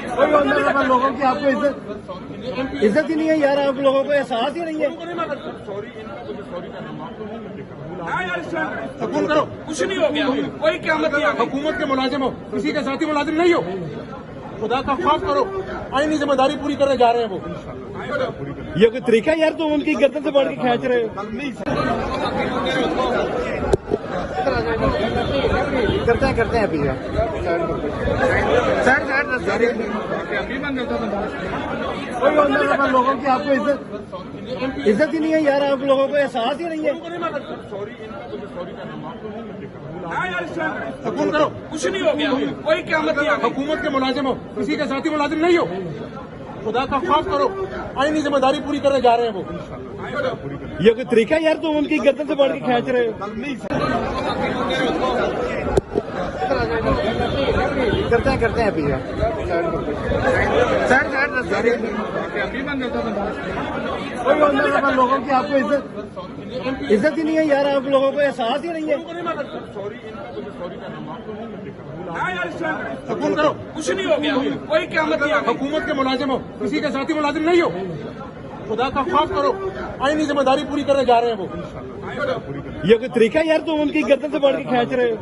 कोई अंदर लोगों की आपको इज्जत ही नहीं है यार, आप लोगों को एहसास ही नहीं है। कबूल करो, कुछ नहीं हो गया, कोई क़यामत नहीं आ गई। हुकूमत के मुलाजिम हो, किसी के साथी मुलाजिम नहीं हो। खुदा का खौफ करो, आईनी जिम्मेदारी पूरी करने जा रहे हैं वो। ये कोई तरीका यार, तुम उनकी गर्दन से बढ़ के खींच रहे हो। करते हैं अभी कोई अंदर लोगों की आपको इज्जत ही नहीं है यार, आप लोगों को एहसास ही नहीं है। कबूल करो, कुछ नहीं हो गया, कोई क़यामत नहीं आ गई। हुकूमत के मुलाजिम हो, किसी के साथी मुलाजिम नहीं हो। खुदा का खौफ करो, आईनी जिम्मेदारी पूरी करने जा रहे हैं वो। ये कोई तरीका यार, तुम उनकी गर्दन से बढ़ के खींच रहे हो। करते हैं अभी कोई अंदर लोगों की आपको इज्जत ही नहीं है यार, आप लोगों को एहसास ही नहीं है। कबूल करो, कुछ नहीं हो गया, कोई क़यामत नहीं आ गई। हुकूमत के मुलाजिम हो, किसी के साथी मुलाजिम नहीं हो। खुदा का खौफ करो, आईनी जिम्मेदारी पूरी करने जा रहे हैं वो। ये कोई तरीका यार, तुम उनकी गर्दन से बढ़ के खींच रहे हो।